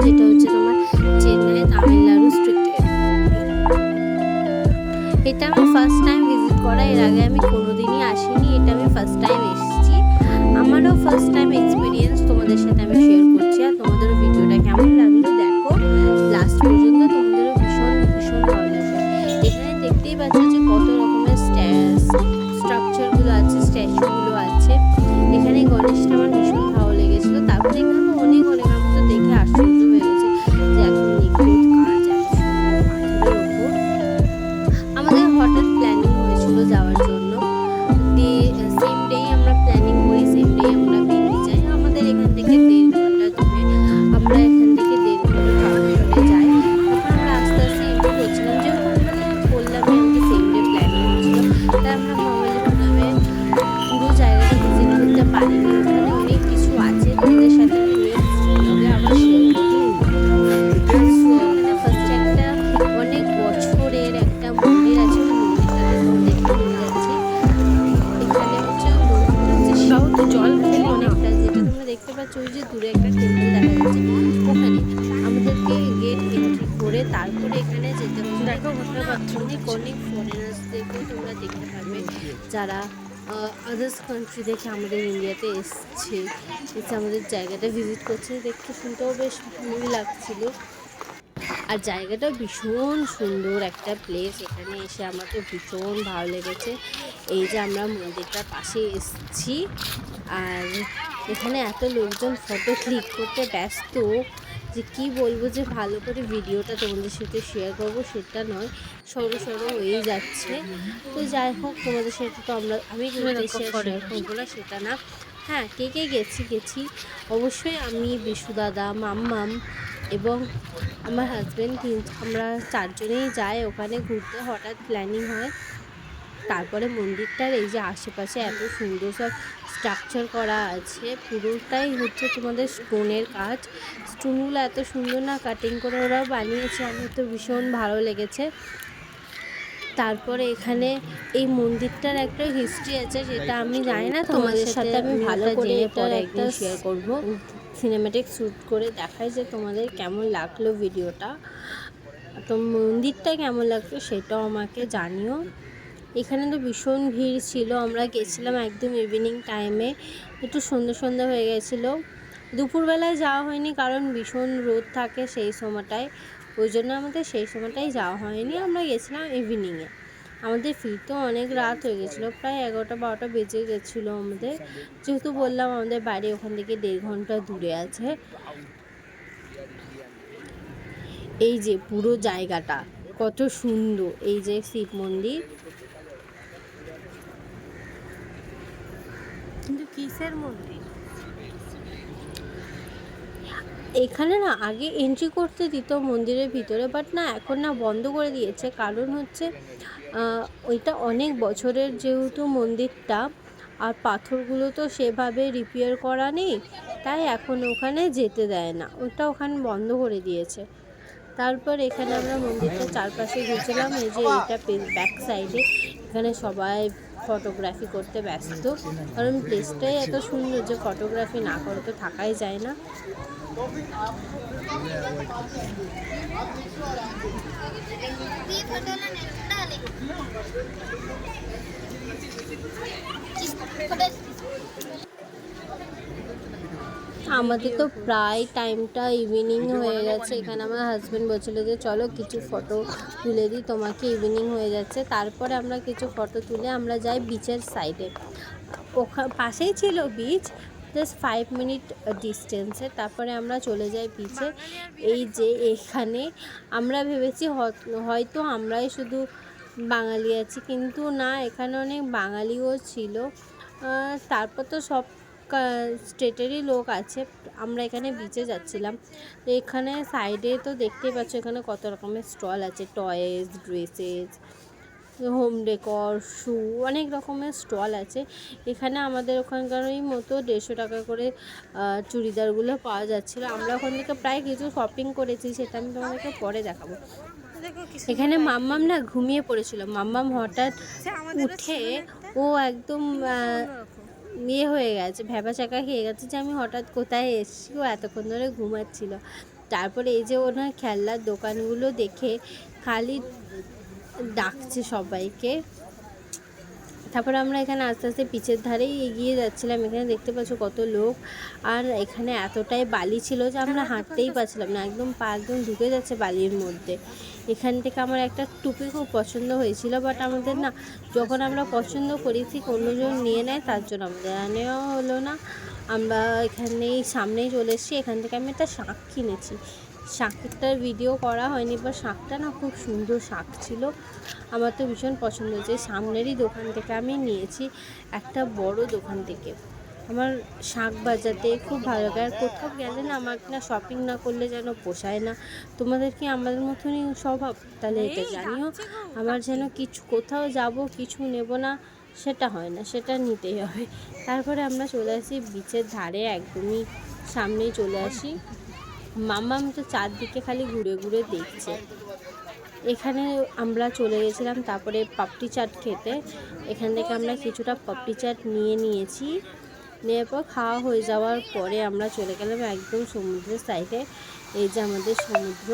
যেটা হচ্ছে তোমার চেন্নাই তামিলনাড়ু স্ট্রিটে। এটা আমি ফার্স্ট টাইম ভিজিট করা, এর আগে আমি কোনোদিনই আসিনি, এটা আমি ফার্স্ট টাইম এসেছি। আমারও ফার্স্ট টাইম এক্সপিরিয়েন্স তোমাদের সাথে আমি শেয়ার করছি। আর তোমাদেরও ভিডিওটা কেমন লাগলো দেখো লাস্ট পর্যন্ত, তোমাদেরও ভীষণ ভীষণ ভালো লাগবে। এখানে দেখতেই পাচ্ছ যে কত রকমের স্ট্রাকচারগুলো আছে, স্ট্যাচুগুলো আছে। এখানে গণেশটা আমার ভীষণ ভালো লেগেছিলো। তারপরে এখানে তো অনেক আমি তো দেখে আশ্চর্য হয়ে গেছে যে একদম নিখুঁত কাজ, এত সুন্দর পাথরের ওপর। আমাদের হঠাৎ প্ল্যানিং হয়েছিল যাওয়ার জন্য, সেম ডেই আমরা প্ল্যানিং করি, সেম ডেই আমরা বেরিয়ে যাই। আমাদের এখান থেকে 1.5 ঘন্টা দূরে, আমরা এখান থেকে 1.5 ঘন্টা ট্রাভেল যাই। তখন আমরা আস্তে আস্তে এন্ট্রি করছিলাম, যেহেতু আমরা বললামই আমাদের সেম ডে প্ল্যানিং হচ্ছিল, তাই আমরা মামালিপুরমে পুরো জায়গাটা ভিজিট করতে পারিনি। ওখানে অনেক কিছু আছে, তোমাদের সাথে আমি নেক্সট ব্লগে আবার শেয়ার করবো। ওখানে ফার্স্টে একটা অনেক বছরের একটা মন্দির আছে, মন্দিরটাতে দেখতে নিয়ে যাচ্ছি। এখানে হচ্ছে মন্দিরটা জল অনেকটা, যেটা তোমরা দেখতে পাচ্ছ ওই যে দূরে একটা টেম্পল দেখা যাচ্ছে, ওখানে আমাদেরকে গেট এন্ট্রি করে তারপরে এখানে যেতে হবে। দেখো অনেক অনেক ফরেনার্সদেরকেও তোমরা দেখতে পারবে, যারা আদার্স কান্ট্রি থেকে আমাদের ইন্ডিয়াতে এসে আমাদের জায়গাটা ভিজিট করছে। দেখতে শুনতেও বেশ ভালোই লাগছিল, আর জায়গাটা ভীষণ সুন্দর একটা প্লেস। এখানে এসে আমার তো ভীষণ ভালো লেগেছে। এই যে আমরা মন্দিরটার পাশে এসেছি, আর এখানে এত লোকজন ফটো ক্লিক করতে ব্যস্ত যে কি বলবো, যে ভালো করে ভিডিওটা তোমাদের সাথে শেয়ার করবো সেটা নয়, সরো হয়ে যাচ্ছে। তো যাই হোক, তোমাদের সাথে তো আমি শেয়ার করবো না সেটা না। হ্যাঁ, কে কে গেছি অবশ্যই আমি, বিশু দাদা, মাম্মাম এবং আমার হাজব্যান্ড, আমরা 4 জনেই যাই ওখানে ঘুরতে। হঠাৎ প্ল্যানিং হয়। তারপরে মন্দিরটার এই যে আশেপাশে এত সুন্দর সব স্ট্রাকচার করা আছে, পুরোটাই হচ্ছে তোমাদের স্টোনের কাজ। স্টোনগুলো এত সুন্দর না কাটিং করে ওরাও বানিয়েছে, আমার তো ভীষণ ভালো লেগেছে। তারপরে এখানে এই মন্দিরটার একটা হিস্ট্রি আছে, যেটা আমি জানি না, তোমাদের সাথে আমি ভালো করে এটা একটা শেয়ার করব। সিনেম্যাটিক শ্যুট করে দেখাই যে তোমাদের কেমন লাগলো ভিডিওটা, তো মন্দিরটা কেমন লাগলো সেটাও আমাকে জানিও। এখানে তো ভীষণ ভিড় ছিল, আমরা গেছিলাম একদম ইভিনিং টাইমে, একটু সন্ধ্যা হয়ে গেছিলো। দুপুরবেলায় যাওয়া হয়নি কারণ ভীষণ রোদ থাকে সেই সময়টায়, ওই জন্য আমাদের সেই সময়টাই যাওয়া হয়নি। আমরা গেছিলাম ইভিনিংয়ে। আমাদের ফিরতেও অনেক রাত হয়ে গেছিলো, প্রায় 11-12টা বেজে গেছিলো আমাদের, যেহেতু বললাম আমাদের বাড়ি ওখান থেকে 1.5 ঘন্টা দূরে আছে। এই যে পুরো জায়গাটা কত সুন্দর, এই যে শিব মন্দির, কিন্তু কিসের মন্দির? এখানে না আগে এন্ট্রি করতে দিত মন্দিরের ভিতরে, বাট না এখন না বন্ধ করে দিয়েছে। কারণ হচ্ছে ওইটা অনেক বছরের যেহেতু মন্দিরটা, আর পাথরগুলো তো সেভাবে রিপেয়ার করা নেই, তাই এখন ওখানে যেতে দেয় না, ওটা ওখানে বন্ধ করে দিয়েছে। তারপর এখানে আমরা মন্দিরটার চারপাশে ঘুরছিলাম। এই যে এইটা ব্যাক সাইডে, এখানে সবাই ফটোগ্রাফি করতে ব্যস্ত, কারণ প্লেসটাই এত সুন্দর যে ফটোগ্রাফি না করে তো থাকাই যায় না। আমাদের তো প্রায় টাইমটা ইভিনিং হয়ে গেছে। এখানে আমার হাজব্যান্ড বলছিলো যে চলো কিছু ফটো তুলে দিই তোমাকে, ইভিনিং হয়ে যাচ্ছে। তারপরে আমরা কিছু ফটো তুলে আমরা যাই বিচের সাইডে, পাশেই ছিল বিচ, জাস্ট 5 মিনিট ডিস্টেন্সে। তারপরে আমরা চলে যাই বিচে। এই যে এখানে আমরা ভেবেছি হয়তো আমরাই শুধু বাঙালি আছি, কিন্তু না, এখানে অনেক বাঙালিও ছিল। তারপর তো সব স্টেটেরই লোক আছে। আমরা এখানে বিচে যাচ্ছিলাম, তো এখানে সাইডে তো দেখতেই পাচ্ছ এখানে কত রকমের স্টল আছে, টয়েস, ড্রেসেস, হোম ডেকর, শু, অনেক রকমের স্টল আছে। এখানে আমাদের ওখানকারই মতো 150 টাকা করে চুড়িদারগুলো পাওয়া যাচ্ছিলো। আমরা ওখান থেকে প্রায় কিছু শপিং করেছি, সেটা আমি তোমাদেরকে পরে দেখাবো। এখানে মাম্মাম না ঘুমিয়ে পড়েছিল। মাম্মাম হঠাৎ উঠে ও একদম হয়ে গেছে, ভ্যাবা চাকা খেয়ে গেছে যে আমি হঠাৎ কোথায় এসেছি, ও এতক্ষণ ধরে ঘুমাচ্ছিল। তারপরে এই যে ওনার খেলনার দোকানগুলো দেখে খালি ডাকছে সবাইকে। তারপরে আমরা এখানে আস্তে আস্তে পিচের ধারেই এগিয়ে যাচ্ছিলাম। এখানে দেখতে পাচ্ছ কত লোক, আর এখানে এতটাই বালি ছিল যে আমরা হাঁটতেই পারছিলাম না, একদম পা একদম ঢুকে যাচ্ছে বালির মধ্যে। এখান থেকে আমার একটা টুপি খুব পছন্দ হয়েছিল, বাট আমাদের না, যখন আমরা পছন্দ করি ঠিক অন্যজন নিয়ে নেয়, তার জন্য আমাদের নেওয়া হলো না। আমরা এখানেই সামনেই চলে এসেছি। এখান থেকে আমি একটা শাঁখ কিনেছি। শাঁখটার ভিডিও করা হয়নি, বা শাঁখটা না খুব সুন্দর শাঁখ ছিল, আমার তো ভীষণ পছন্দ হয়েছে। সামনেরই দোকান থেকে আমি নিয়েছি, একটা বড় দোকান থেকে। আমার শাঁখ বাজাতে খুব ভালো লাগে, আর কোথাও গেলে না আমার না শপিং না করলে যেন পোষায় না। তোমাদের কি আমাদের মতনই স্বভাব? তাহলে এটা জানিও। আমার যেন কিছু কোথাও যাব কিছু নেব না সেটা হয় না, সেটা নিতেই হবে। তারপরে আমরা চলে আসি বিচের ধারে, একদমই সামনেই চলে আসি। মাম্মাম তো চারদিকে খালি ঘুরে ঘুরে দেখছে। এখানে আমরা চলে গেছিলাম তারপরে পাপড়ি চাট খেতে। এখান থেকে আমরা কিছুটা পাপড়ি চাট নিয়েছি। নেওয়ার পর খাওয়া হয়ে যাওয়ার পরে আমরা চলে গেলাম একদম সমুদ্রের সাইডে। এই যে আমাদের সমুদ্র।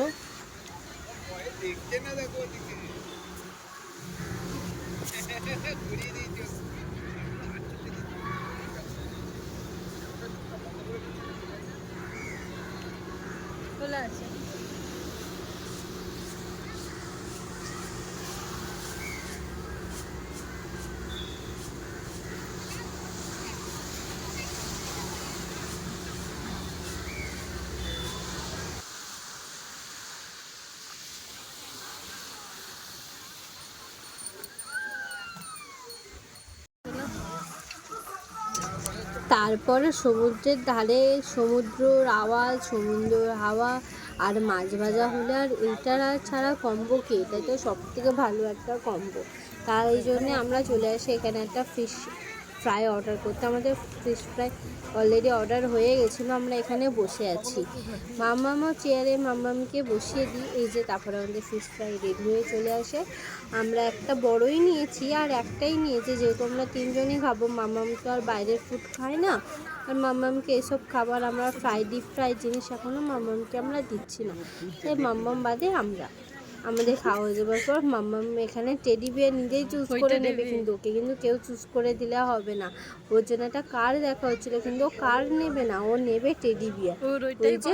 তারপরে সমুদ্রের ধারে সমুদ্রর আওয়াজ, সমুদ্রের হাওয়া আর মাছ ভাজা হলে আর এইটার আর ছাড়া কম্বো কি? এটাই তো সব থেকে ভালো একটা কম্বো। তাই জন্যে আমরা চলে আসি এখানে একটা ফিশ ফ্রাই অর্ডার করতে। আমাদের ফিশ ফ্রাই অলরেডি অর্ডার হয়ে গেছিলো। আমরা এখানে বসে আছি, মাম্মামও চেয়ারে মাম্মামকে বসিয়ে দিই। এই যে তারপরে আমাদের ফিশ ফ্রাই রেডি হয়ে চলে আসে। আমরা একটা বড়ই নিয়েছি আর একটাই নিয়েছি, যেহেতু আমরা তিনজনই খাবো। মাম্মাম তো আর বাইরের ফুড খায় না, আর মাম্মামকে এসব খাবার আমরা ডিপ ফ্রাই জিনিস এখনও মাম্মামকে আমরা দিচ্ছি না। তাই মাম্মাম বাদে আমাদের খাওয়া হয়ে যাবার পর মাম্মাম এখানে টেডি বিয়ার নিজেই চুজ করে নেবে, কিন্তু ওকে কিন্তু কেউ চুজ করে দিলে হবে না। ওর জন্য একটা কার দেখা হচ্ছিলো, কিন্তু ও কার নেবে না, ও নেবে টেডি বিয়ার। ওই যে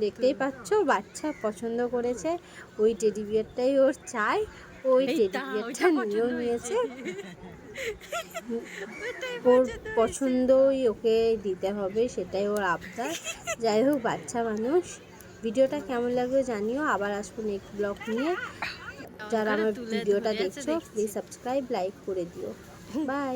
দেখতেই পাচ্ছ, বাচ্চা পছন্দ করেছে, ওই টেডি বিয়ারটাই ওর চাই। ওই টেডি বিয়ারটা নিয়েও নিয়েছে। ওর পছন্দই ওকে দিতে হবে, সেটাই ওর আবদার। যাই হোক, বাচ্চা মানুষ। ভিডিওটা কেমন লাগবে জানিও। আবার আসবো নেক্সট ব্লগ নিয়ে। যারা আমার ভিডিওটা দেখছো প্লিজ সাবস্ক্রাইব, লাইক করে দিও। বাই।